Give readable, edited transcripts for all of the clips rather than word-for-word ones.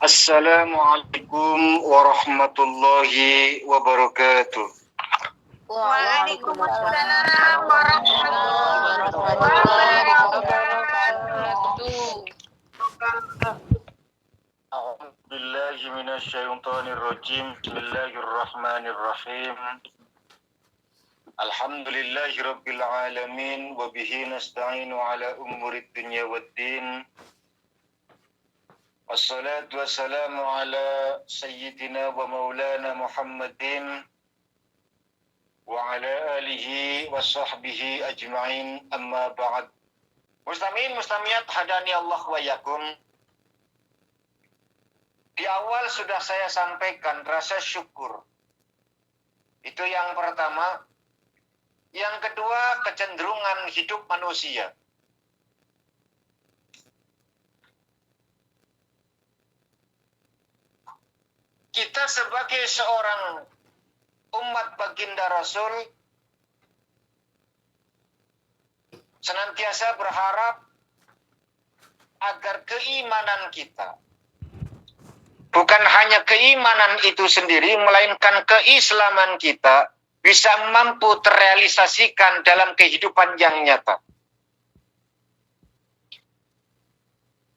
Assalamualaikum warahmatullahi wabarakatuh. Waalaikumsalam warahmatullahi wabarakatuh. A'udzubillahi minasyaitonirrajim. Bismillahirrahmanirrahim. Alhamdulillahi rabbil alamin wa bihi nasta'inu ala umurid dunya waddin. Wassalatu wassalamu ala sayyidina wa maulana Muhammadin wa ala alihi wa sahbihi ajma'in, amma ba'd. Mustami'in mustamiyat hadani Allah wa yakum. Di awal sudah saya sampaikan rasa syukur. Itu yang pertama. Yang kedua, kecenderungan hidup manusia. Kita sebagai seorang umat baginda Rasul senantiasa berharap agar keimanan kita, bukan hanya keimanan itu sendiri, melainkan keislaman kita bisa mampu terrealisasikan dalam kehidupan yang nyata.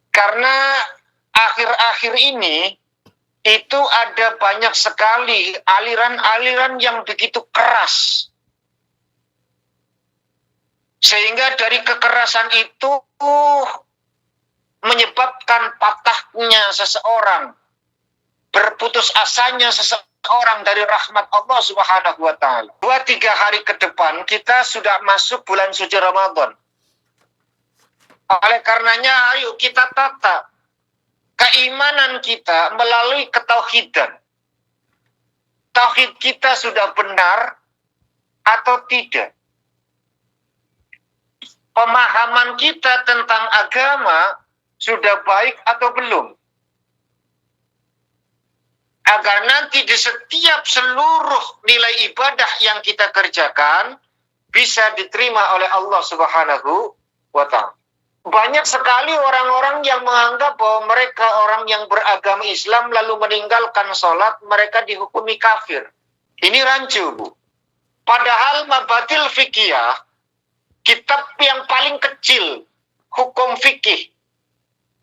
Karena akhir-akhir ini itu ada banyak sekali aliran-aliran yang begitu keras. Sehingga dari kekerasan itu menyebabkan patahnya seseorang, berputus asanya seseorang dari rahmat Allah Subhanahu wa Ta'ala. 2-3 hari ke depan kita sudah masuk bulan suci Ramadan. Oleh karenanya, ayo kita tata keimanan kita melalui ketauhidan. Tauhid kita sudah benar atau tidak? Pemahaman kita tentang agama sudah baik atau belum? Agar nanti di setiap seluruh nilai ibadah yang kita kerjakan bisa diterima oleh Allah Subhanahu wa Ta'ala. Banyak sekali orang-orang yang menganggap bahwa mereka orang yang beragama Islam lalu meninggalkan sholat, mereka dihukumi kafir. Ini rancu, Bu. Padahal Mabatil Fikiyah, kitab yang paling kecil, hukum fikih.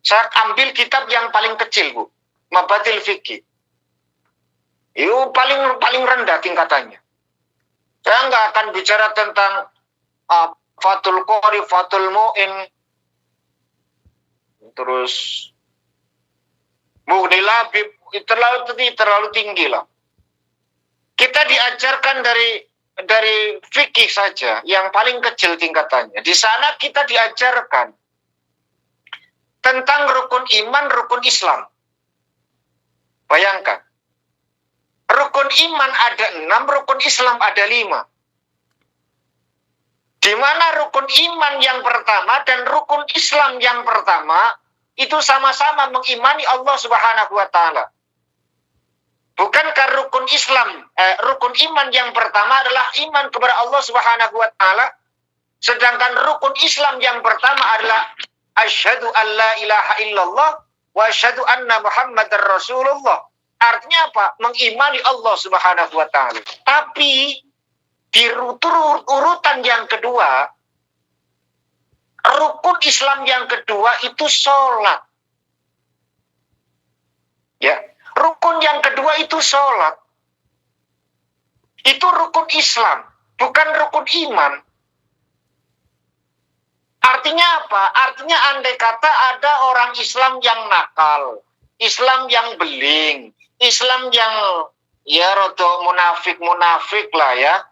Saya ambil kitab yang paling kecil, Bu. Mabatil Fikih. Itu paling rendah tingkatannya. Saya nggak akan bicara tentang Fathul Qori, Fathul Mu'in, terus Mughni Labib, terlalu tinggi lah. Kita diajarkan dari fikih saja yang paling kecil tingkatannya. Di sana kita diajarkan tentang rukun iman, rukun Islam. Bayangkan, rukun iman ada 6, rukun Islam ada 5. Di mana rukun iman yang pertama dan rukun Islam yang pertama itu sama-sama mengimani Allah Subhanahu wa Ta'ala. Bukankah rukun iman yang pertama adalah iman kepada Allah Subhanahu wa Ta'ala, sedangkan rukun Islam yang pertama adalah asyhadu an la ilaha illallah wa asyhadu anna Muhammadar Rasulullah. Artinya apa? Mengimani Allah Subhanahu wa Ta'ala. Tapi di urutan yang kedua, rukun Islam yang kedua itu sholat. Ya, rukun yang kedua itu sholat. Itu rukun Islam, bukan rukun iman. Artinya apa? Artinya andai kata ada orang Islam yang nakal, Islam yang beling, Islam yang ya rodo munafik lah ya,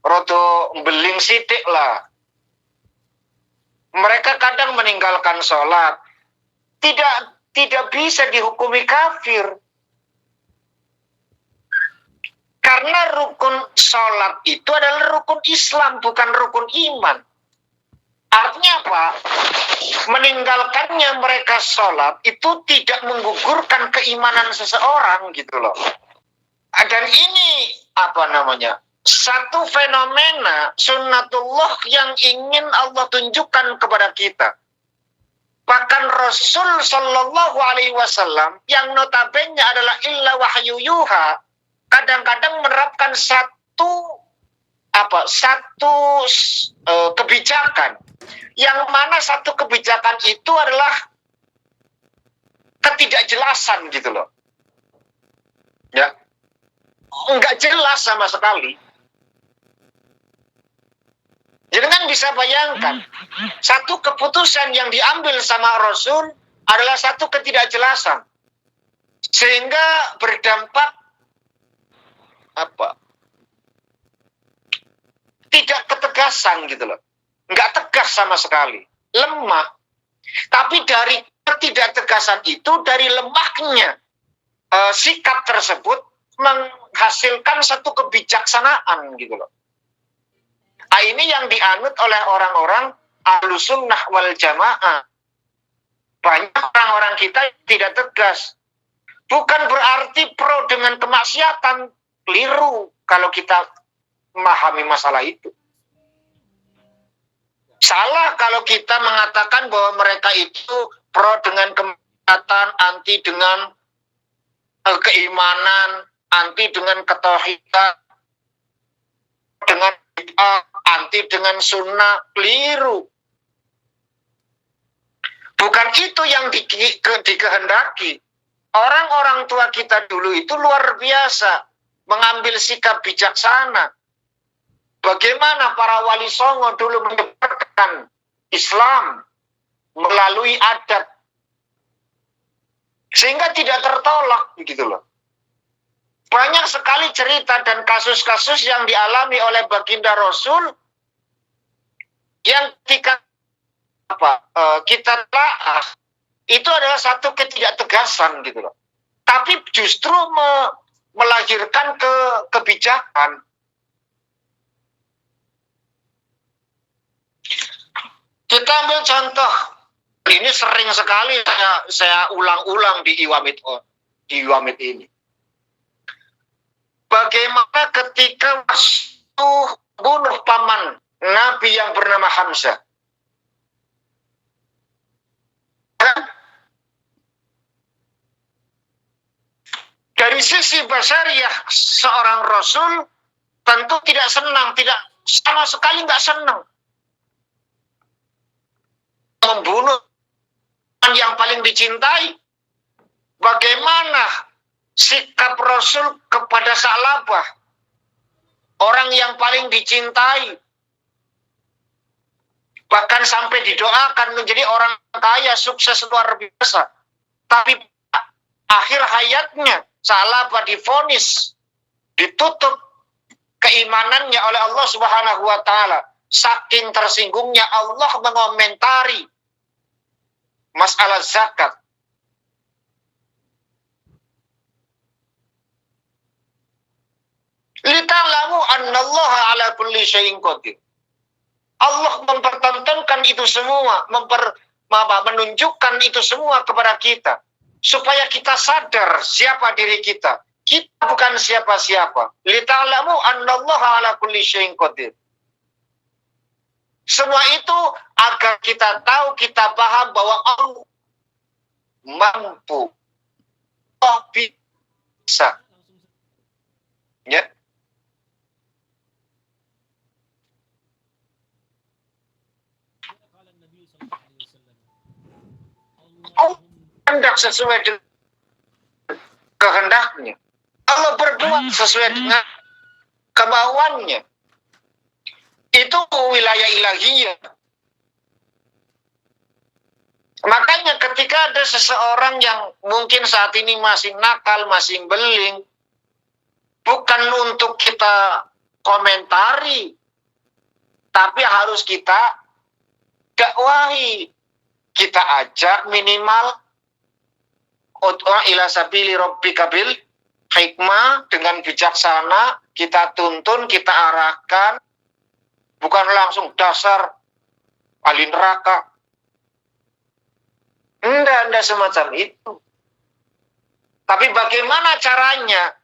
rodo beling sidik lah. Mereka kadang meninggalkan sholat. Tidak bisa dihukumi kafir. Karena rukun sholat itu adalah rukun Islam, bukan rukun iman. Artinya apa? Meninggalkannya mereka sholat itu tidak menggugurkan keimanan seseorang gitu loh. Dan ini satu fenomena sunnatullah yang ingin Allah tunjukkan kepada kita. Bahkan Rasul Shallallahu Alaihi Wasallam yang notabene adalah illa wahyu yuha, kadang-kadang menerapkan satu kebijakan, yang mana satu kebijakan itu adalah ketidakjelasan gitu loh, ya, nggak jelas sama sekali. Jangan bisa bayangkan, satu keputusan yang diambil sama Rasul adalah satu ketidakjelasan, sehingga berdampak tidak ketegasan gitu loh, nggak tegas sama sekali, lemah. Tapi dari ketidaktegasan itu, dari lemahnya sikap tersebut menghasilkan satu kebijaksanaan gitu loh. Ini yang dianut oleh orang-orang Ahlussunnah wal Jamaah. Banyak orang-orang kita tidak tegas. Bukan berarti pro dengan kemaksiatan, keliru kalau kita memahami masalah itu. Salah kalau kita mengatakan bahwa mereka itu pro dengan kemaksiatan, anti dengan keimanan, anti dengan ketauhidan, dengan anti dengan sunnah, keliru. Bukan itu yang dikehendaki. Orang-orang tua kita dulu itu luar biasa mengambil sikap bijaksana. Bagaimana para wali songo dulu menyebarkan Islam melalui adat, sehingga tidak tertolak gitu loh. Banyak sekali cerita dan kasus-kasus yang dialami oleh baginda Rasul yang ketika kita telah itu adalah satu ketidaktegasan gitu loh. Tapi justru melahirkan kebijakan. Kita ambil contoh, ini sering sekali saya ulang-ulang di Iwamit ini. Bagaimana ketika waktu bunuh paman Nabi yang bernama Hamzah. Dari sisi basyariah seorang Rasul tentu tidak senang, tidak sama sekali nggak senang membunuh yang paling dicintai. Bagaimana sikap Rasul kepada Sa'labah, orang yang paling dicintai, bahkan sampai didoakan menjadi orang kaya, sukses luar biasa. Tapi akhir hayatnya Sa'labah divonis, ditutup keimanannya oleh Allah Subhanahu wa Ta'ala. Saking tersinggungnya Allah mengomentari masalah zakat. Lita'lamu annallaha ala kulli syai'in qadir. Allah mempertontonkan itu semua, menunjukkan itu semua kepada kita, supaya kita sadar siapa diri kita. Kita bukan siapa-siapa. Lita'lamu annallaha ala kulli syai'in qadir. Semua itu agar kita tahu, kita paham bahwa Allah mampu, Allah bisa. Ya. Allah hendak sesuai dengan kehendaknya. Allah berbuat sesuai dengan kemauannya. Itu wilayah ilahiyah. Makanya ketika ada seseorang yang mungkin saat ini masih nakal, masih beling, bukan untuk kita komentari, tapi harus kita dakwahi. Kita ajak minimal ud'a ila sabili rabbika bil hikmah, dengan bijaksana, kita tuntun, kita arahkan. Bukan langsung dasar ahli neraka. Enggak semacam itu. Tapi bagaimana caranya?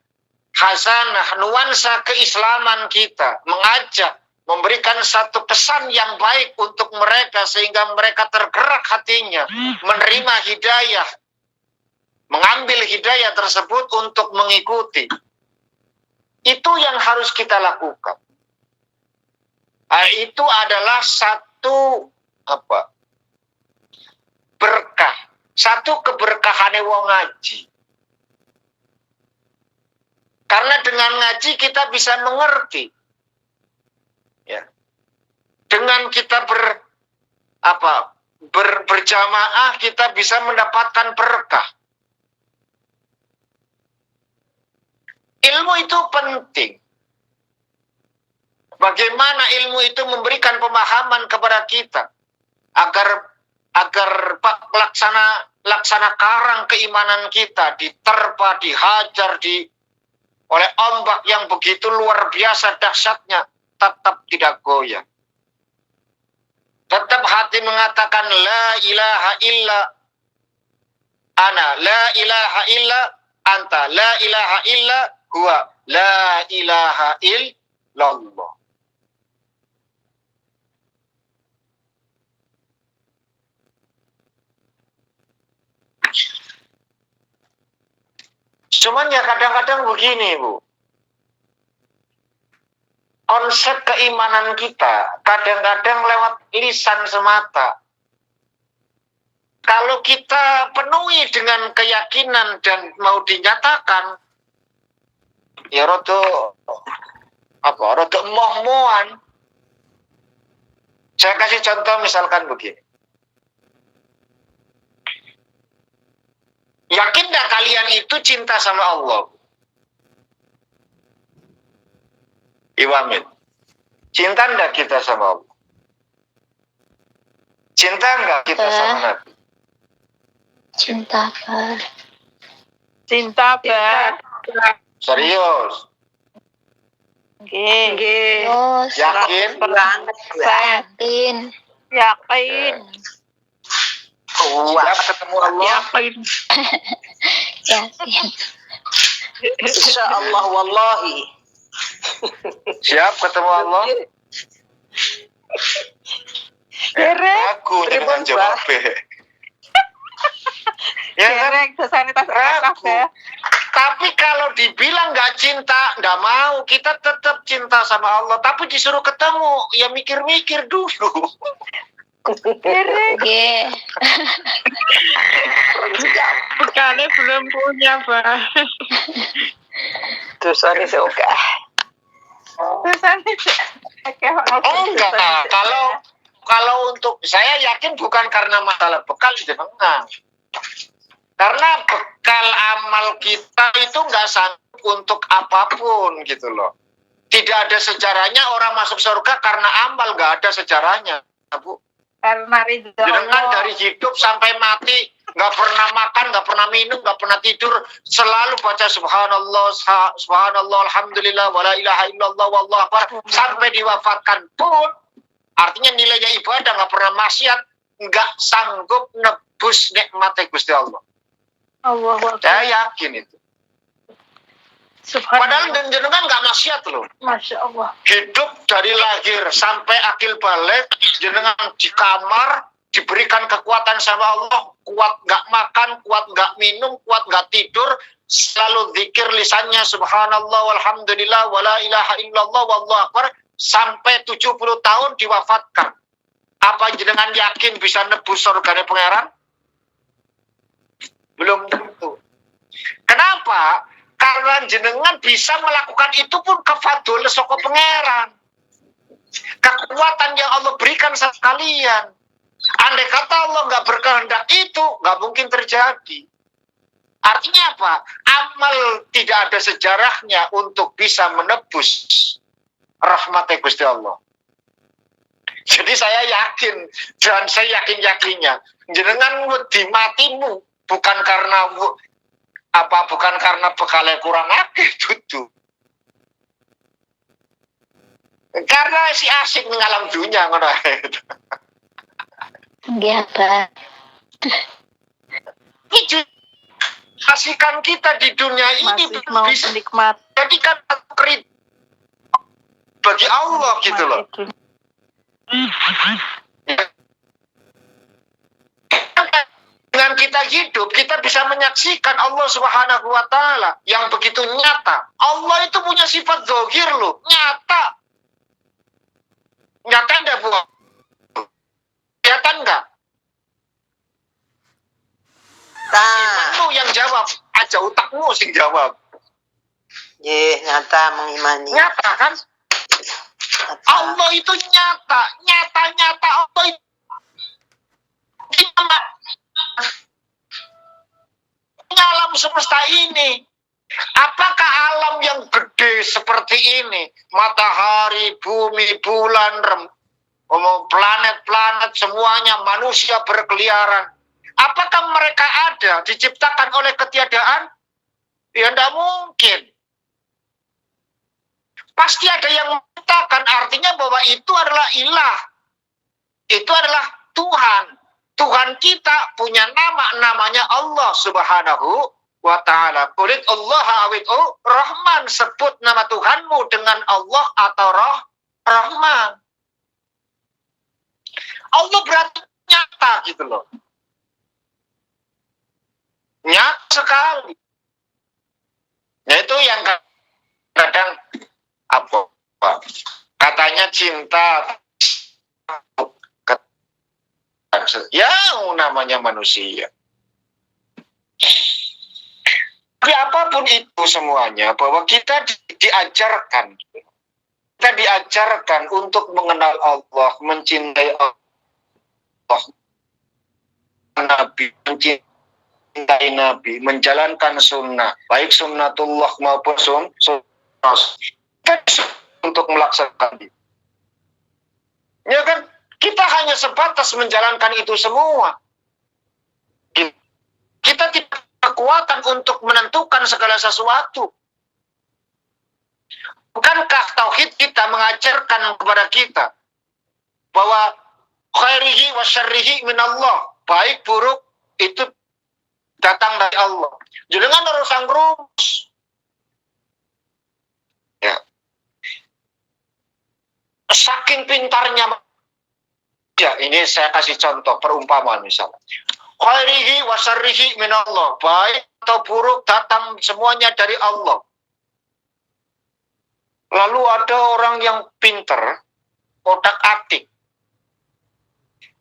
Hasanah, nuansa keislaman kita, mengajak memberikan satu pesan yang baik untuk mereka sehingga mereka tergerak hatinya, menerima hidayah, mengambil hidayah tersebut untuk mengikuti. Itu yang harus kita lakukan. Itu adalah satu berkah, satu keberkahan wong ngaji. Karena dengan ngaji kita bisa mengerti, ya. Dengan kita berjamaah kita bisa mendapatkan berkah. Ilmu itu penting. Bagaimana ilmu itu memberikan pemahaman kepada kita agar laksana karang keimanan kita diterpa, dihajar oleh ombak yang begitu luar biasa dahsyatnya, tetap tidak goyah. Tetap hati mengatakan la ilaha illa ana, la ilaha illa anta, la ilaha illa huwa, la ilaha illallah. Cuman ya kadang-kadang begini, Bu. Konsep keimanan kita kadang-kadang lewat lisan semata. Kalau kita penuhi dengan keyakinan dan mau dinyatakan, ya rodo moh-mohan. Saya kasih contoh misalkan begini. Yakin gak kalian itu cinta sama Allah? Iwamin. Cinta enggak kita sama Allah? Cinta enggak kita sama Nabi? Cinta, Pak. Cinta, Pak. Serius? Nggih. Terus, Yakin? yakin. Yakin. Siap ketemu Allah? Yakin. Yakin. Insya Allah wallahi. Siap ketemu Allah? Aku dengan jawabnya. Ya kan? Derek sesanitas Ragu. ya. Tapi kalau dibilang nggak cinta, nggak mau, kita tetap cinta sama Allah. Tapi disuruh ketemu, ya mikir-mikir dulu. Derek Nggih. sekali belum punya, Pak. Dosane seoga. Enggak, kalau untuk saya yakin bukan karena masalah bekal jenengan. Karena bekal amal kita itu nggak sanggup untuk apapun gitu loh. Tidak ada sejarahnya orang masuk surga karena amal, nggak ada sejarahnya, Bu. Karena ridho Jenengan Allah. dari hidup sampai mati nggak pernah makan, nggak pernah minum, nggak pernah tidur, selalu baca subhanallah, subhanallah, alhamdulillah, wala ilaha illallah, wallahu akbar, sampai diwafatkan pun, artinya nilainya ibadah, nggak pernah maksiat, nggak sanggup nebus nikmatnya Gusti Allah. Allah. Saya yakin itu. Padahal Subhanallah. jenengan nggak maksiat loh. Masya Allah. Hidup dari lahir sampai akil balik, jenengan di kamar, diberikan kekuatan sama Allah, kuat nggak makan, kuat nggak minum, kuat nggak tidur, selalu zikir lisannya subhanallah, walhamdulillah, wala ilaha illallah, wallahu akbar, sampai 70 tahun diwafatkan. Apa jenengan yakin bisa nebus surganya pangeran? Belum tentu. Kenapa? Karena jenengan bisa melakukan itu pun kafadul soko pangeran. Kekuatan yang Allah berikan sama kalian. Andai kata Allah nggak berkehendak itu, nggak mungkin terjadi. Artinya apa? Amal tidak ada sejarahnya untuk bisa menebus rahmat Gusti Allah. Jadi saya yakin, dan saya yakin-yakinnya, jenengan wedi matimu bukan karena bekalnya kurang akeh dudu. Karena si asik ngalam dunia ngono. Nggih, Pak. Asikan kita di dunia ini Masih mau bisa menikmati. jadikan bagi Allah gitu loh. Dengan kita hidup, kita bisa menyaksikan Allah Subhanahu wa Ta'ala yang begitu nyata. Allah itu punya sifat zahir loh, nyata. Nyata enggak, Bu? Kelihatan enggak? Imanmu yang jawab, aja otakmu sing jawab. Nyata mengimani. Nyata kan? Nyata. Allah itu nyata, nyata Allah itu alam semesta ini. Apakah alam yang gede seperti ini, matahari, bumi, bulan, planet-planet semuanya, manusia berkeliaran, apakah mereka ada diciptakan oleh ketiadaan? Ya tidak mungkin. Pasti ada yang menciptakan, artinya bahwa itu adalah ilah. Itu adalah Tuhan. Tuhan kita punya nama, namanya Allah Subhanahu wa Ta'ala. Qul Allah awid'u Rahman. Sebut nama Tuhanmu dengan Allah atau Rahman. Allah berarti nyata gitu loh. Nyata sekali. Yaitu yang kadang apa? Katanya cinta. Ya namanya manusia. Tapi apapun itu semuanya, bahwa kita diajarkan. Kita diajarkan untuk mengenal Allah, mencintai Allah, Nabi, mencintai Nabi, menjalankan sunnah, baik sunnatullah maupun sunnah, untuk melaksanakan. Ya kan? Kita hanya sebatas menjalankan itu semua. Kita tidak kekuatan untuk menentukan segala sesuatu. Bukankah tauhid kita mengajarkan kepada kita bahwa khairihi wa syarrihi minallah, baik buruk itu datang dari Allah. Jangan urusan rumus. Ya. Saking pintarnya. Ya, ini saya kasih contoh perumpamaan misalnya. Khairihi wa syarrihi minallah, baik atau buruk datang semuanya dari Allah. Lalu ada orang yang pinter, otak-atik,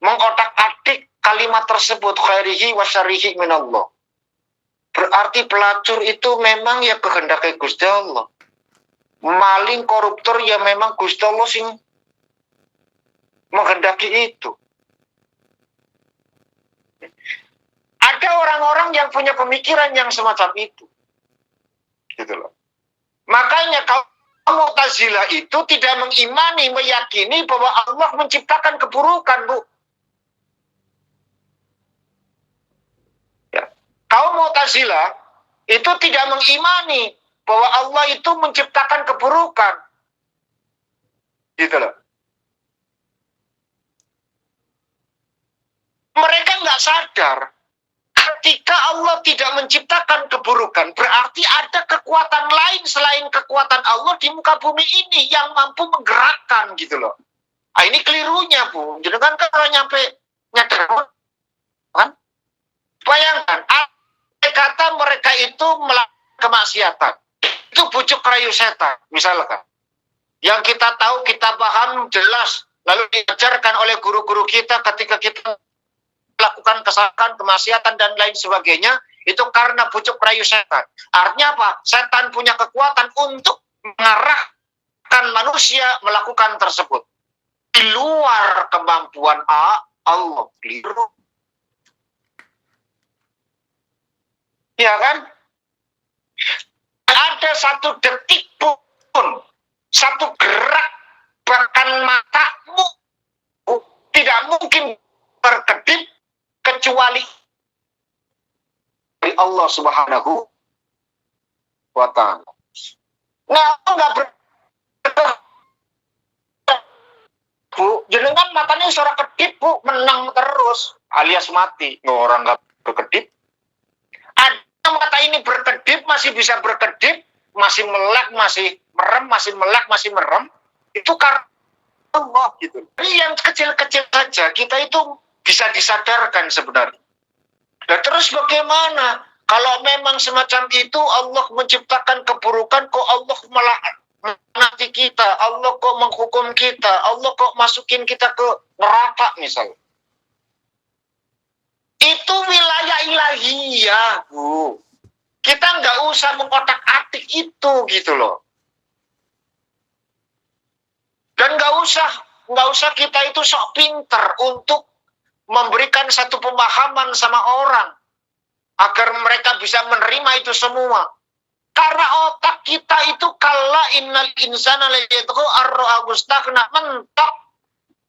mengotak-atik kalimat tersebut, khairihi wa syarrihi minallah. Berarti pelacur itu memang ya kehendak Gusti Allah. Maling, koruptor ya memang Gusti Allah sing menghendaki itu. Ada orang-orang yang punya pemikiran yang semacam itu. Gitu loh. Makanya kalau Mu'tazilah itu tidak mengimani, meyakini bahwa Allah menciptakan keburukan, Bu. Ya. Kaum Mu'tazilah itu tidak mengimani bahwa Allah itu menciptakan keburukan. Gitu loh. Mereka nggak sadar ketika Allah tidak menciptakan keburukan, berarti ada kekuatan lain selain kekuatan Allah di muka bumi ini yang mampu menggerakkan gitu loh. Ah, ini kelirunya, Bu. Jadi kan kalau nyampe nyadar kan? Bayangkan, kata mereka itu melakukan kemaksiatan. Itu bujuk rayu setan, misalkan. Yang kita tahu, kita paham jelas, lalu diajarkan oleh guru-guru kita ketika kita melakukan kesalahan, kemaksiatan dan lain sebagainya, itu karena bujuk rayu setan. Artinya apa? Setan punya kekuatan untuk mengarahkan manusia melakukan tersebut di luar kemampuan Allah. Keliru. Ya kan? Ada satu detik pun, satu gerak bahkan matamu tidak mungkin berkedip kecuali dari Allah Subhanahu wa Ta'ala. Nah, enggak Bu, jenengan matanya suara kedip, Bu, menang terus alias mati. Orang enggak berkedip. Ada mata ini berkedip, masih bisa berkedip, masih melek, masih merem, masih melek, masih merem. Itu karena Allah gitu. Jadi yang kecil-kecil saja kita itu bisa disadarkan sebenarnya. Dan terus bagaimana kalau memang semacam itu Allah menciptakan keburukan, kok Allah malah nanti kita, Allah kok menghukum kita, Allah kok masukin kita ke neraka misalnya. Itu wilayah ilahiyah, Bu. Kita nggak usah mengotak-atik itu gitu loh. Dan nggak usah kita itu sok pinter untuk memberikan satu pemahaman sama orang agar mereka bisa menerima itu semua. Karena otak kita itu kala innal insana layatghu ar-ra'ahu istaghna, mentok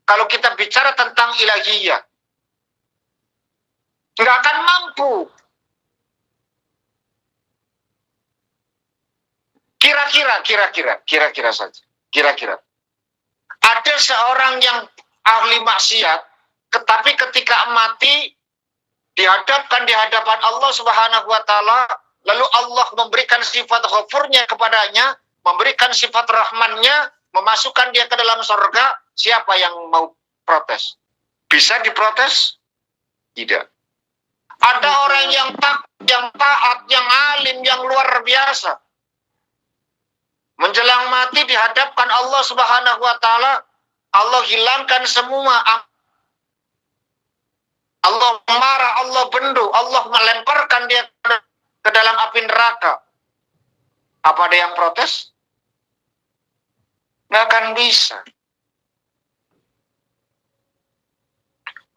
kalau kita bicara tentang ilahiyah. Nggak akan mampu. Kira-kira saja. Kira-kira. Ada seorang yang ahli maksiat, tetapi ketika mati dihadapkan di hadapan Allah Subhanahu wa taala, lalu Allah memberikan sifat ghafurnya kepadanya, memberikan sifat rahmannya, memasukkan dia ke dalam surga, siapa yang mau protes? Bisa diprotes? Tidak. Ada orang yang taat, yang alim, yang luar biasa. Menjelang mati dihadapkan Allah Subhanahu wa taala, Allah hilangkan semua. Allah marah, Allah bendu, Allah melemparkan dia ke dalam api neraka. Apa ada yang protes? Nggak akan bisa.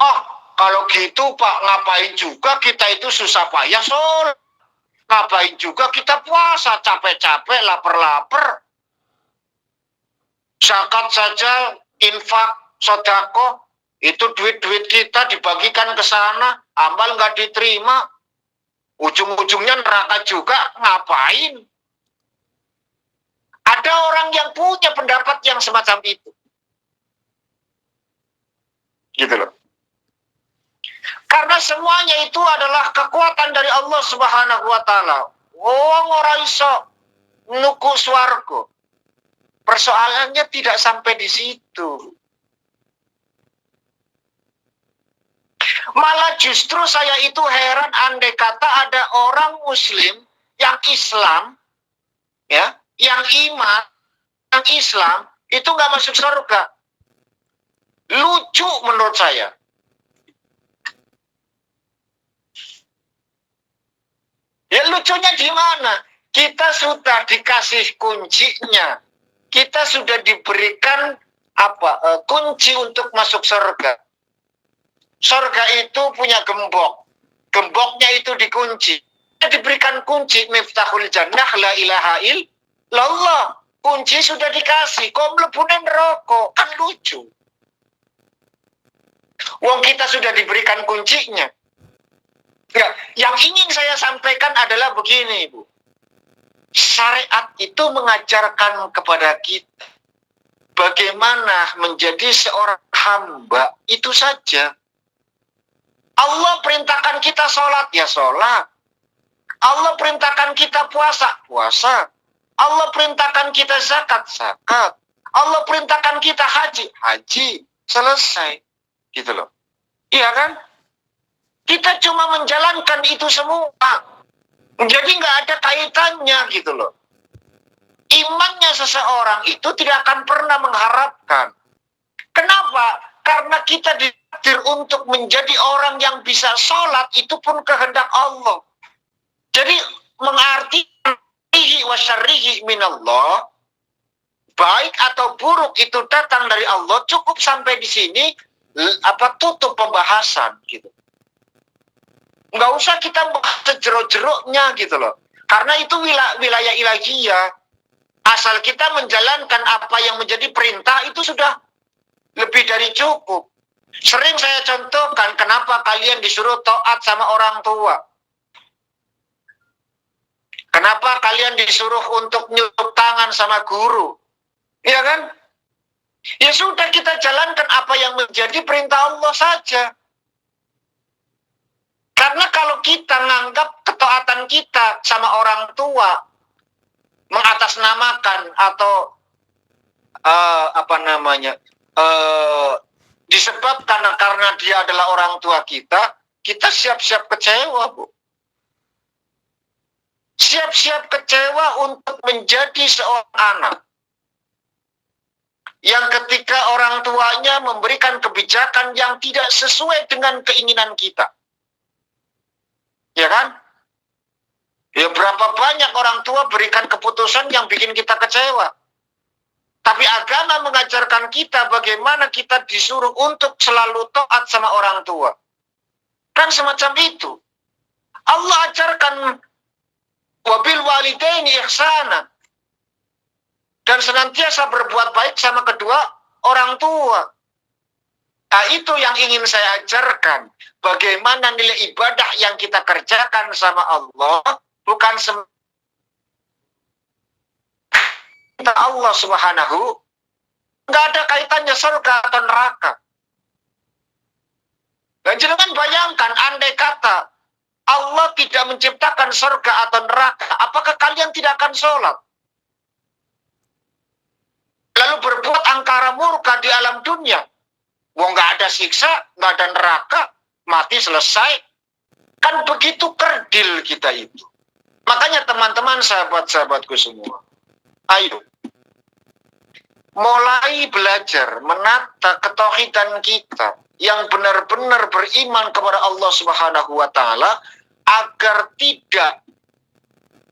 Oh, kalau gitu Pak, ngapain juga kita itu susah payah sholat? Ngapain juga kita puasa, capek-capek, lapar-lapar. Zakat saja, infak, sodako, itu duit-duit kita dibagikan ke sana, amal nggak diterima. Ujung-ujungnya neraka juga, ngapain? Ada orang yang punya pendapat yang semacam itu. Gitu loh. Karena semuanya itu adalah kekuatan dari Allah Subhanahu wa taala. Wong ora iso nuku swarga. Persoalannya tidak sampai di situ. Malah justru saya itu heran andai kata ada orang muslim yang Islam, ya, yang iman, yang Islam itu nggak masuk surga. Lucu menurut saya. Ya lucunya di mana? Kita sudah dikasih kuncinya. Kita sudah diberikan kunci untuk masuk surga. Surga itu punya gembok. Gemboknya itu dikunci. Kita diberikan kunci miftahul jannah la ilaha illallah. Kunci sudah dikasih. Kok mlebunen rokok? Kan lucu. Wong kita sudah diberikan kuncinya. Ya, yang ingin saya sampaikan adalah begini, Bu. Syariat itu mengajarkan kepada kita bagaimana menjadi seorang hamba, itu saja. Allah perintahkan kita sholat, ya sholat. Allah perintahkan kita puasa, puasa. Allah perintahkan kita zakat, zakat. Allah perintahkan kita haji, haji. Selesai. Gitu loh. Iya kan? Kita cuma menjalankan itu semua. Jadi nggak ada kaitannya gitu loh. Imannya seseorang itu tidak akan pernah mengharapkan. Kenapa? Karena kita ditakdir untuk menjadi orang yang bisa sholat, itu pun kehendak Allah. Jadi mengartikan wa syarrihi minallah, baik atau buruk itu datang dari Allah, cukup sampai di sini, tutup pembahasan gitu. Nggak usah kita bahas jeruk-jeruknya gitu loh. Karena itu wilayah ilahiyah. Asal kita menjalankan apa yang menjadi perintah itu sudah lebih dari cukup. Sering saya contohkan kenapa kalian disuruh taat sama orang tua. Kenapa kalian disuruh untuk nyuruh tangan sama guru. Iya kan? Ya sudah, kita jalankan apa yang menjadi perintah Allah saja. Karena kalau kita menganggap ketaatan kita sama orang tua mengatasnamakan atau disebabkan karena dia adalah orang tua kita siap-siap kecewa, Bu. Siap-siap kecewa untuk menjadi seorang anak yang ketika orang tuanya memberikan kebijakan yang tidak sesuai dengan keinginan kita. Ya kan? Ya berapa banyak orang tua berikan keputusan yang bikin kita kecewa. Tapi agama mengajarkan kita bagaimana kita disuruh untuk selalu taat sama orang tua. Kan semacam itu. Allah ajarkan wabil walidaini ihsana. Dan senantiasa berbuat baik sama kedua orang tua. Nah, itu yang ingin saya ajarkan. Bagaimana nilai ibadah yang kita kerjakan sama Allah bukan Allah Subhanahu, nggak ada kaitannya surga atau neraka. Dan jangan bayangkan, andai kata Allah tidak menciptakan surga atau neraka, apakah kalian tidak akan sholat? Lalu berbuat angkara murka di alam dunia. Wong nggak ada siksa, nggak ada neraka, mati selesai. Kan begitu kerdil kita itu. Makanya teman-teman, sahabat-sahabatku semua, ayo mulai belajar menata ketauhidan kita yang benar-benar beriman kepada Allah Subhanahu wa taala agar tidak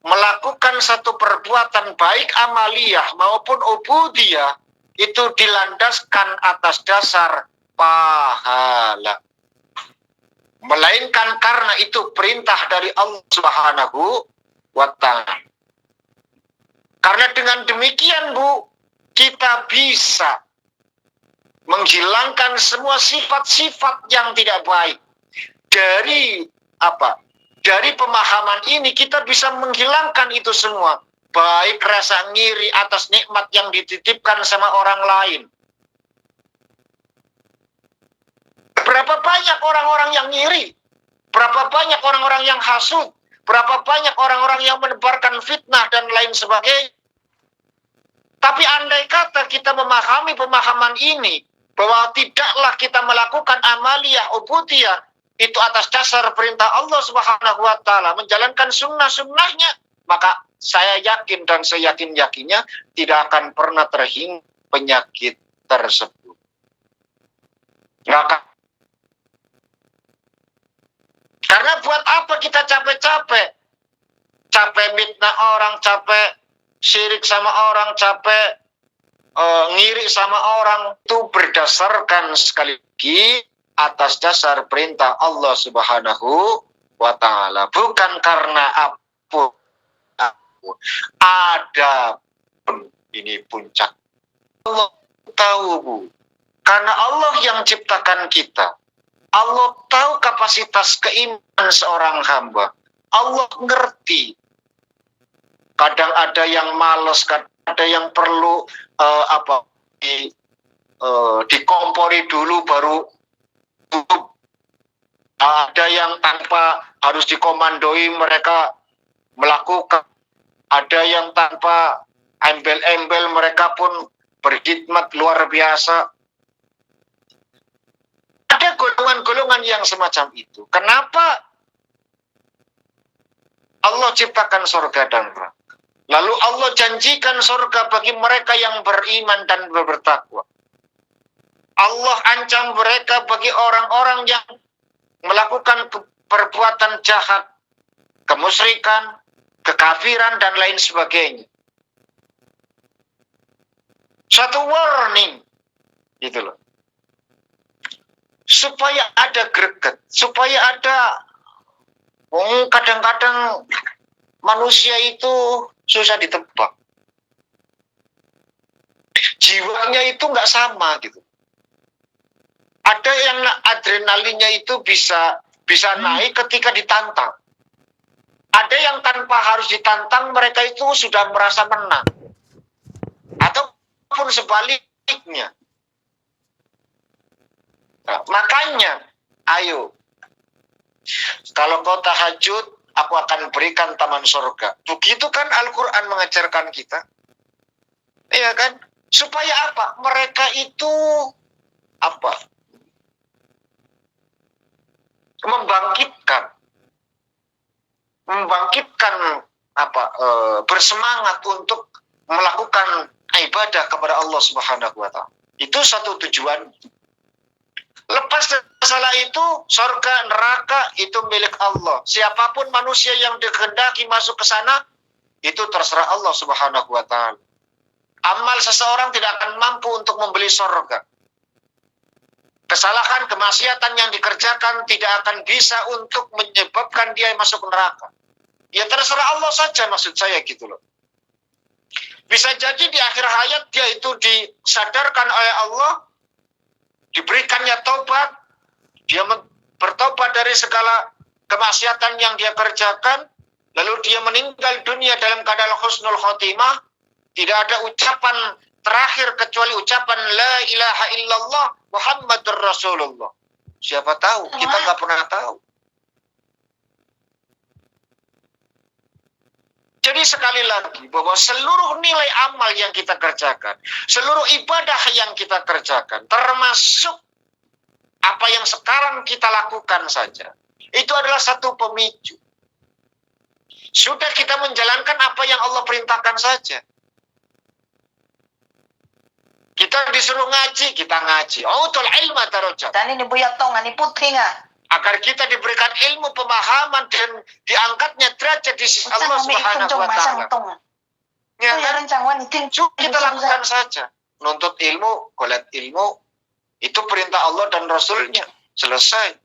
melakukan satu perbuatan baik amaliyah maupun ubudiyah itu dilandaskan atas dasar pahala, melainkan karena itu perintah dari Allah Subhanahu wa taala. Karena dengan demikian, Bu, kita bisa menghilangkan semua sifat-sifat yang tidak baik. Dari apa? Dari pemahaman ini kita bisa menghilangkan itu semua. Baik rasa ngiri atas nikmat yang dititipkan sama orang lain. Berapa banyak orang-orang yang ngiri? Berapa banyak orang-orang yang hasud? Berapa banyak orang-orang yang menebarkan fitnah dan lain sebagainya? Tapi andai kata kita memahami pemahaman ini, bahwa tidaklah kita melakukan amaliyah ubudiyah, itu atas dasar perintah Allah Subhanahu wa taala, menjalankan sunnah-sunnahnya, maka saya yakin dan seyakin-yakinnya tidak akan pernah terhingga penyakit tersebut. Nggak akan. Karena buat apa kita capek-capek? Capek mitnah orang, capek syirik sama orang, capek ngiri sama orang, itu berdasarkan sekali lagi atas dasar perintah Allah Subhanahu wa taala, bukan karena apa. Ada pun ini puncak. Allah tahu, Bu. Karena Allah yang ciptakan kita. Allah tahu kapasitas keimanan seorang hamba. Allah ngerti. Kadang ada yang malas, kadang ada yang perlu dikompori dulu baru tutup. Ada yang tanpa harus dikomandoi mereka melakukan. Ada yang tanpa embel-embel mereka pun berkhidmat luar biasa. Ada golongan-golongan yang semacam itu. Kenapa Allah ciptakan surga dan neraka? Lalu Allah janjikan surga bagi mereka yang beriman dan bertakwa. Allah ancam mereka bagi orang-orang yang melakukan perbuatan jahat, kemusyrikan, kekafiran, dan lain sebagainya. Satu warning, gitu loh. Supaya ada greget, supaya ada, kadang-kadang manusia itu susah ditebak. Jiwanya itu nggak sama gitu. Ada yang adrenalinnya itu bisa naik ketika ditantang. Ada yang tanpa harus ditantang mereka itu sudah merasa menang. Ataupun sebaliknya. Nah, makanya, ayo, kalau kau tahajud, aku akan berikan taman surga. Begitu kan Al-Quran mengajarkan kita. Iya kan? Supaya apa? Mereka itu apa? Membangkitkan apa? Bersemangat untuk melakukan ibadah kepada Allah Subhanahu wa taala. Itu satu tujuan. Lepas masalah itu, surga neraka itu milik Allah. Siapapun manusia yang dikehendaki masuk ke sana, itu terserah Allah Subhanahu wa taala. Amal seseorang tidak akan mampu untuk membeli surga. Kesalahan, kemaksiatan yang dikerjakan tidak akan bisa untuk menyebabkan dia masuk neraka. Ya terserah Allah saja, maksud saya gitu loh. Bisa jadi di akhir hayat dia itu disadarkan oleh Allah, diberikannya taubat, dia bertobat dari segala kemaksiatan yang dia kerjakan, lalu dia meninggal dunia dalam keadaan husnul khotimah, tidak ada ucapan terakhir kecuali ucapan la ilaha illallah Muhammadur Rasulullah. Siapa tahu? Kita nggak pernah tahu. Jadi sekali lagi bahwa seluruh nilai amal yang kita kerjakan, seluruh ibadah yang kita kerjakan, termasuk apa yang sekarang kita lakukan saja, itu adalah satu pemicu. Sudah kita menjalankan apa yang Allah perintahkan saja. Kita disuruh ngaji, kita ngaji. Utul ilma darajat. Dan ini buya tong, ini putih nggak? Agar kita diberikan ilmu, pemahaman, dan diangkatnya derajat di sisi Allah Subhanahu wa taala. Ya kan? Kita lakukan saja. Nuntut ilmu, kolet ilmu, itu perintah Allah dan Rasulnya. Selesai.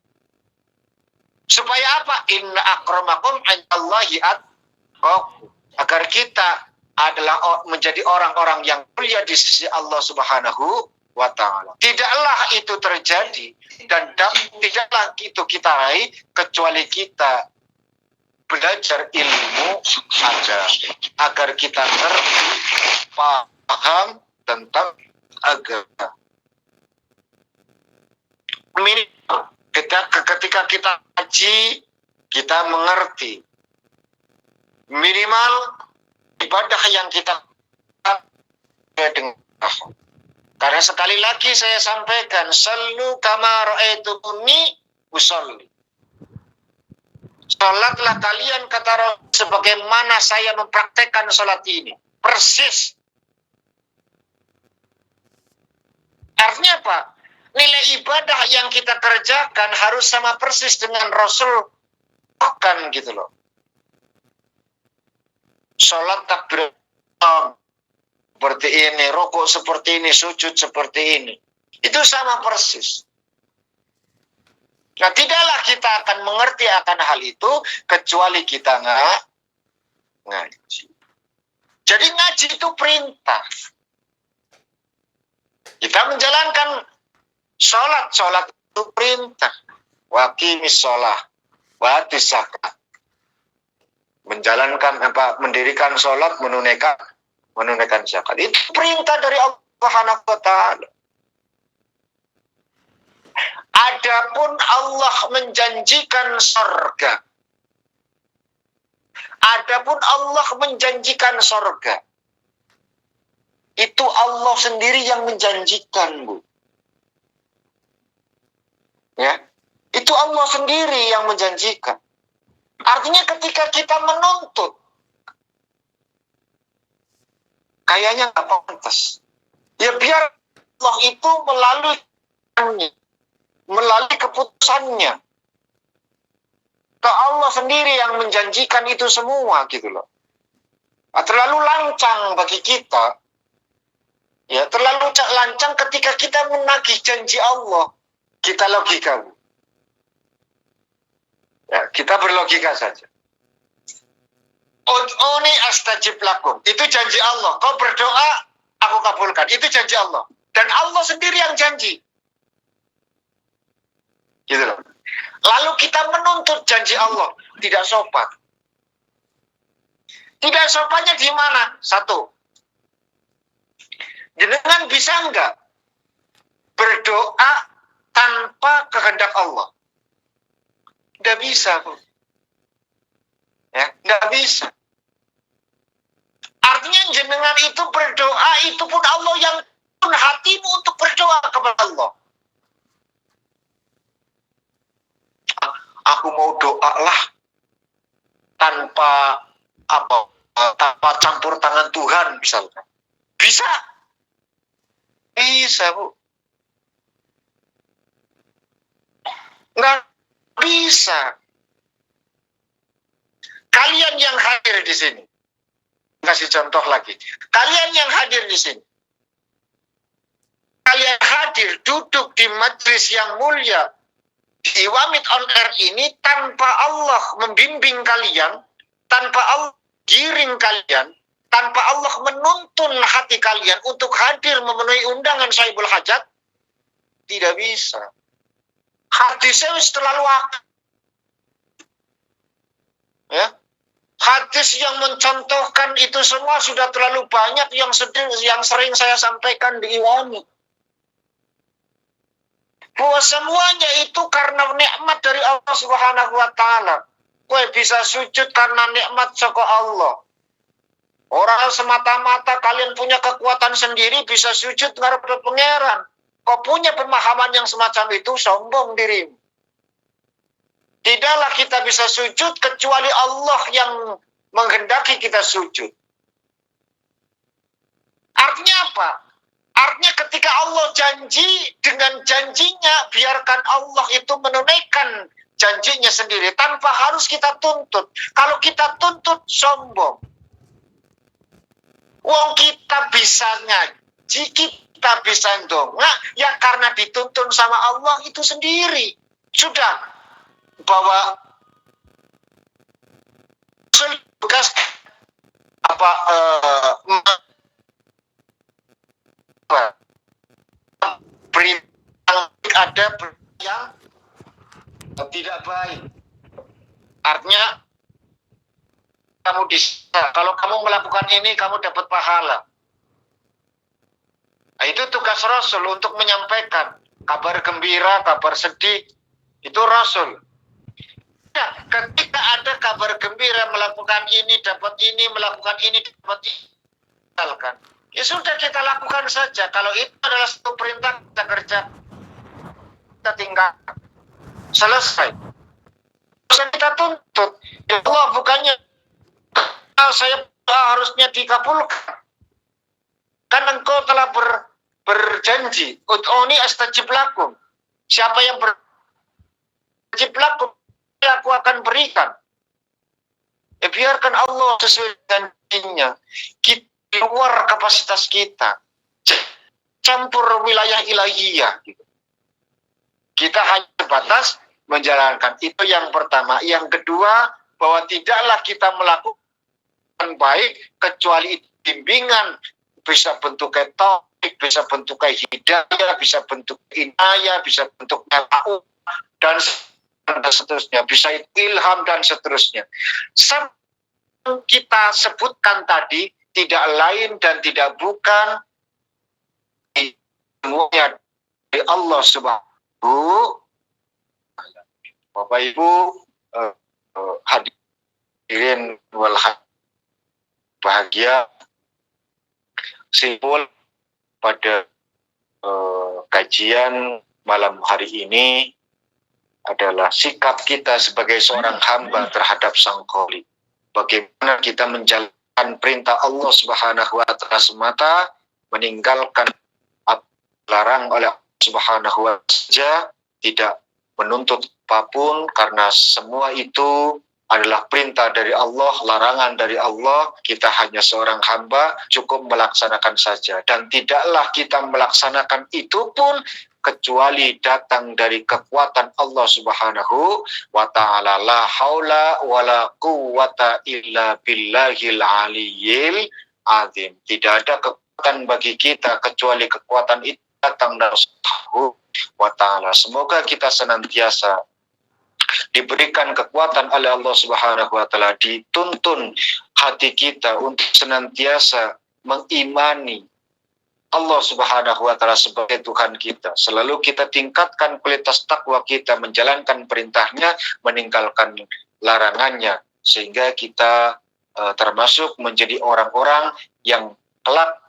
Supaya apa? Inna akramakum indallahi atqakum. Agar kita adalah menjadi orang-orang yang mulia di sisi Allah Subhanahu wa ta'ala. Tidaklah itu terjadi dan tidaklah itu kita raih kecuali kita belajar ilmu saja agar kita paham tentang agama. Minimal ketika kita ngaji, kita mengerti. Minimal ibadah yang kita dengan karena sekali lagi saya sampaikan, sallu kama ra'aitumuni usolli. Salatlah kalian kata Rasul sebagaimana saya mempraktekkan salat ini. Persis. Artinya apa? Nilai ibadah yang kita kerjakan harus sama persis dengan Rasul. Bukan gitu loh. Salat takbir seperti ini, rukuk seperti ini, sujud seperti ini. Itu sama persis. Nah, tidaklah kita akan mengerti akan hal itu kecuali kita ngaji. Jadi ngaji itu perintah. Kita menjalankan sholat itu perintah. Wa qimis sholah, wa atis zakat. Menjalankan mendirikan sholat, menunaikan zakat. Itu perintah dari Allah Subhanahu wa taala. Adapun Allah menjanjikan surga. Adapun Allah menjanjikan surga. Itu Allah sendiri yang menjanjikan, Bu. Ya. Itu Allah sendiri yang menjanjikan. Artinya ketika kita menuntut, kayaknya nggak pantas. Ya biar Allah itu melalui keputusannya. Allah sendiri yang menjanjikan itu semua gitu loh. Terlalu lancang bagi kita. Ya, terlalu lancang ketika kita menagih janji Allah. Kita logika, Bu. Ya, kita berlogika saja. Ud'uni astajib lakum. Itu janji Allah. Kau berdoa, aku kabulkan. Itu janji Allah. Dan Allah sendiri yang janji. Gitu loh. Lalu kita menuntut janji Allah. Tidak sopan. Tidak sopannya di mana? Satu. Jenengan bisa enggak berdoa tanpa kehendak Allah? Tidak bisa, Bu. Ya, nggak bisa. Artinya jenengan itu berdoa, itu pun Allah yang pun hatimu untuk berdoa kepada Allah. Aku mau doa lah tanpa tanpa campur tangan Tuhan misalkan. Bisa? Bisa, Bu. Nggak bisa. Kalian yang hadir di sini. Kasih contoh lagi. Kalian yang hadir di sini. Kalian hadir duduk di majelis yang mulia di Iwamit on Air ini tanpa Allah membimbing kalian, tanpa Allah giring kalian, tanpa Allah menuntun hati kalian untuk hadir memenuhi undangan Sahibul Hajat, tidak bisa. Hadisnya terlalu ya. Hadis yang mencontohkan itu semua sudah terlalu banyak yang sering saya sampaikan di Iwamit. Bahwa semuanya itu karena nikmat dari Allah Subhanahu wa taala. Kowe bisa sujud karena nikmat saka Allah. Orang semata-mata kalian punya kekuatan sendiri bisa sujud ngarep pangeran. Kau punya pemahaman yang semacam itu, sombong dirimu. Tidaklah kita bisa sujud kecuali Allah yang menghendaki kita sujud. Artinya apa? Artinya ketika Allah janji, dengan janjinya biarkan Allah itu menunaikan janjinya sendiri tanpa harus kita tuntut. Kalau kita tuntut, sombong. Wong kita bisa ngaji, kita bisa dongak, ya karena dituntun sama Allah itu sendiri. Sudah. Bahwa bekas ada yang tidak baik. Artinya kamu kalau kamu melakukan ini kamu dapat pahala. Nah, itu tugas Rasul untuk menyampaikan kabar gembira, kabar sedih. Itu Rasul. Ya, ketika ada kabar gembira melakukan ini, dapat ini, melakukan ini, dapat ini, misalkan. Ya sudah kita lakukan saja. Kalau itu adalah satu perintah kita kerja, kita tinggal. Selesai. Bisa kita tuntut. Ya Allah, bukannya saya harusnya dikabulkan. Kan engkau telah berjanji. Ud'uni astajib lakum. Siapa yang berjanji lakum, aku akan berikan. Ya biarkan Allah sesuai janjinya. Kita di luar kapasitas kita. Campur wilayah ilahiyah. Kita hanya sebatas menjalankan. Itu yang pertama. Yang kedua, bahwa tidaklah kita melakukan baik kecuali bimbingan. Bisa bentuk taufik, bisa bentuk hidayah, bisa bentuk inayah, bisa bentuk ta'awun, dan seterusnya, bisa ilham dan seterusnya. Kita sebutkan tadi tidak lain dan tidak bukan semuanya dari Allah Subhanahu. Bapak Ibu hadirin wal bahagia, simpul pada kajian malam hari ini adalah sikap kita sebagai seorang hamba terhadap Sang Khalik. Bagaimana kita menjalankan perintah Allah Subhanahu wa taala semata, meninggalkan apa larang oleh Allah Subhanahu wa taala saja, tidak menuntut apapun karena semua itu adalah perintah dari Allah, larangan dari Allah. Kita hanya seorang hamba, cukup melaksanakan saja. Dan tidaklah kita melaksanakan itu pun kecuali datang dari kekuatan Allah Subhanahu wa ta'ala. La haula wa la quwwata illa billahil aliyyil azim. Tidak ada kekuatan bagi kita kecuali kekuatan itu datang dari Allah Subhanahu wa ta'ala. Semoga kita senantiasa diberikan kekuatan oleh Allah Subhanahu wa taala, dituntun hati kita untuk senantiasa mengimani Allah Subhanahu wa taala sebagai Tuhan kita. Selalu kita tingkatkan kualitas takwa kita, menjalankan perintahnya, meninggalkan larangannya, sehingga kita termasuk menjadi orang-orang yang kelak,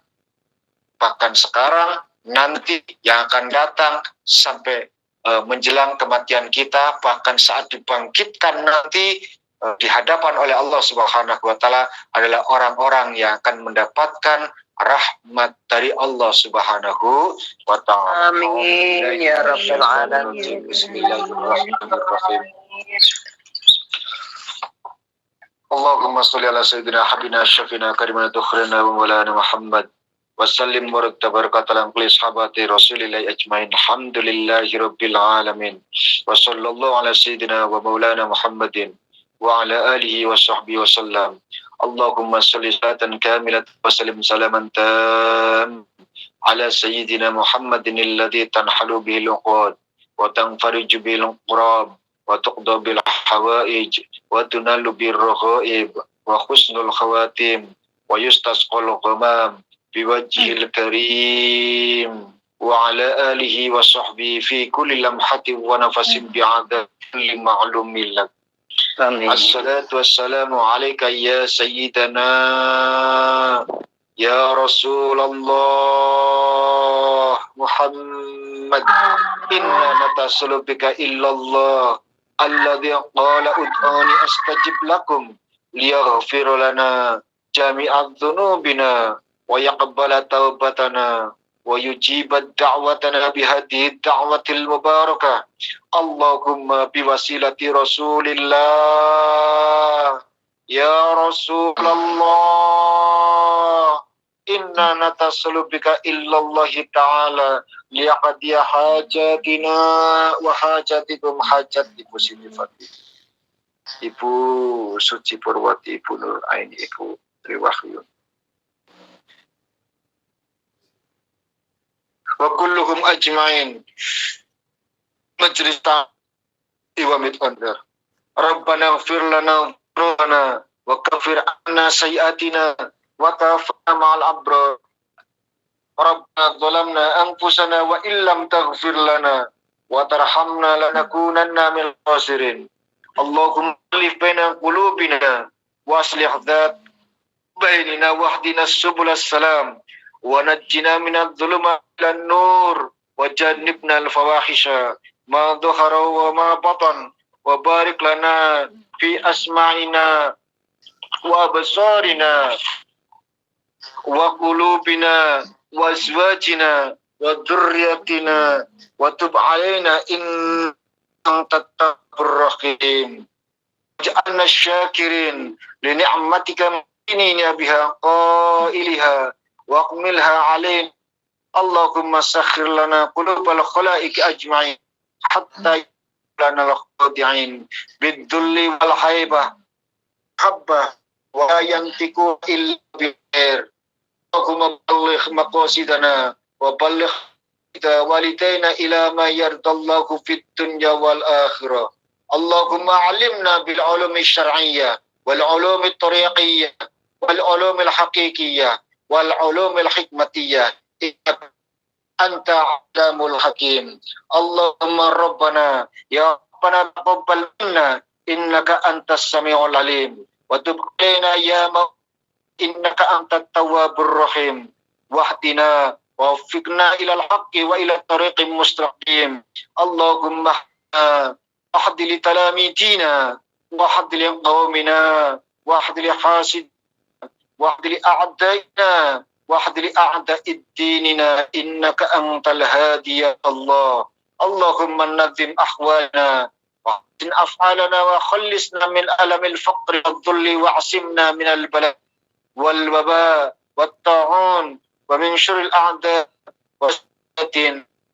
bahkan sekarang, nanti yang akan datang sampai menjelang kematian kita, bahkan saat dibangkitkan nanti di hadapan oleh Allah Subhanahu wa taala adalah orang-orang yang akan mendapatkan rahmat dari Allah Subhanahu wa taala. Amin ya rabbal alamin. Bismillahirrahmanirrahim. Allahumma sholli ala sayyidina habibina syafina karimana tukhrina wa maulana Muhammad wa sallim wa tabarakatallahu alaihi sahabati rasulillahi ajmain. Alhamdulillahi rabbil alamin. Wa sallallahu ala sayyidina wa maulana Muhammadin wa ala alihi wa sahbihi wa sallam. Allahumma sholli salatan kamilatan wa sallim salaman tam ala sayyidina Muhammadin alladhi tanhalu bihi al-uqad wa tanfariju bihi al-qurab wa tuqda bil hawaij wa tunalu bir raghaib wa husnul khawatim wa yustasqal ghamam bi wajhil karim wa ala alihi wa sahbihi fi kulli lamhatin wa nafasin bi'adad kulli ma'lumin lak. Amin. Assalatu wassalamu alayka ya sayyidana ya Rasulullah Muhammad, inna natasulu bika illallah alladhi qala ud'uni astajib lakum liyaghfir lana jami'adz dzunubina wa yaqbala taubatana wa yujibat da'watana bihadhihi da'watil mubarakah. Allahumma biwasilati Rasulillah ya Rasulullah, inna nataslu bika illallahi ta'ala liyaqdiya hajatina wa hajatikum hajat Ibu Siti Fatih, Ibu Suci Purwati, Ibu Nur Aini, Ibu Triwahyun, wa kulluhum ajmain. Majlis iwamit under. Rabbana ighfir lana dhunubana wa kaffir anna sayyi'atina wa tawaffana ma'al abrar. Rabbana zalamna anfusana wa illam taghfir lana wa tarhamna lanakunanna minal khasirin. Allahumma alif baina qulubina wa aslih dhat bainina wahdina subulas salam wa najjina minadh dhulumati ilan nur wa jannibna al-fawahisha ma dhahara wa ma batan wa barik lana fi asma'ina wa absarina wa qulubina wa azwajina wa dhurriyyatina wa tub alaina anta at-tawwabur rahim waj'alna syakirin li ni'matika minina biha qailiha wa aqmilha alaina. Allahumma sakhir lana qulubal khalaiq ajma'in hatta lana al-khadi'in bid-dhulli wal haibah habba wa yantiku illa bi-khair. Allahumma balligh maqasidana wa balligh ila walidayna ila ma yardallahu fid dunya wal akhirah. Allahumma 'allimna bil 'ulumi syar'iyyah wal 'ulumi tariqiyyah wal 'ulumi al-haqiqiyyah wal 'ulumi al-hikmatiyyah. Anta 'alamul hakim. Allahumma rabbana ya rabbana taqabbal minna innaka antas samiul alim wa tub alaina ya innaka antat tawwabur rahim wahdina waffiqna ila al-haqqi wa ila tariqim mustaqim. Allahumma ahdi li talamidina wa ahdi li qawmina wa ahdi li hasid wa ahdi li a'daina واحد لأعداء ديننا إنك أنت الهادي يا الله. اللهم نظم أحوالنا واحسن أفعالنا وخلصنا من ألم الفقر والذل واعصمنا من البلاء والوباء والطاعون ومن شر الأعداء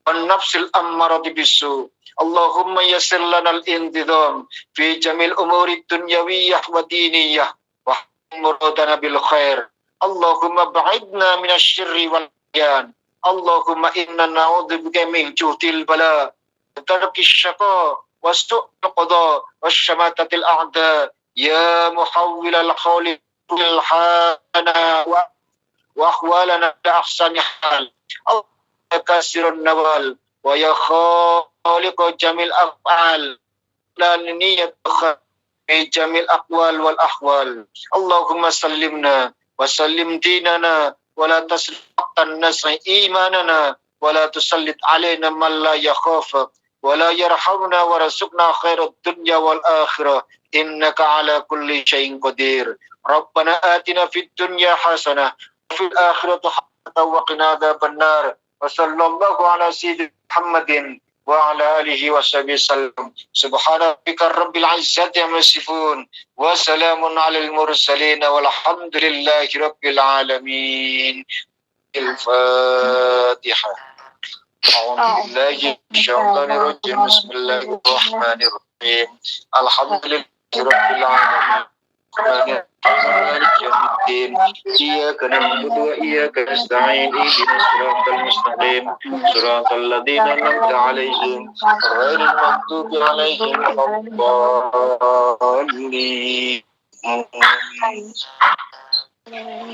والنفس الأمارة بالسوء. اللهم يسر لنا الانتظام في جميع الأمور الدنيوية والدينية واحفظ مرادنا بالخير. Allahumma ba'idna minasyirri wal yan. Allahumma inna na'udzubika min juhdil bala wa tarkis syaqa wa su'il qada wa syamatatil a'da ya muhawwilal qawli bil hana wa ahwalana bi ahsani hal. Allah kasirun nawal wa ya khaliqa jamil af'al la niyat في جميع الأقوال والأحوال. اللهم سلمنا وسلم ديننا ولا تسلط الناس إيماننا ولا تسلط علينا من لا يخافك ولا يرحمنا ورزقنا خير الدنيا والآخرة إنك على كل شيء قدير. ربنا آتنا في الدنيا حسنة وفي الآخرة حسنة وقنا عذاب النار. وصلى الله على سيدنا محمد وعلى آله وصحبه وسلم. سبحان ربك رب العزة عما يصفون وسلام على المرسلين والحمد لله رب العالمين. الفاتحة. أعوذ بالله من الشيطان الرجيم. بسم الله الرحمن الرحيم. الحمد لله رب العالمين. مالك يوم الدين. إياك نعبد وإياك نستعين. اهدنا الصراط المستقيم صراط الذين أنعمت عليهم غير المغضوب عليهم ولا الضالين.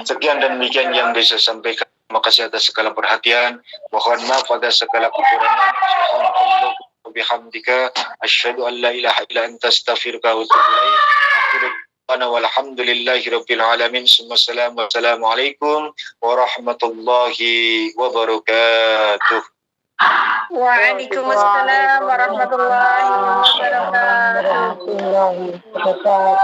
Sekian dan demikian yang bisa sampaikan. Terima kasih atas segala perhatian. Mohon maaf atas segala kekurangan. Subhanallah wa bihamdika asyhadu an la ilaha illa anta astaghfiruka wa atubu ilaik. Walhamdulillahi rabbil alamin. Wassalamualaikum warahmatullahi wabarakatuh. Waalaikumsalam warahmatullahi wabarakatuh.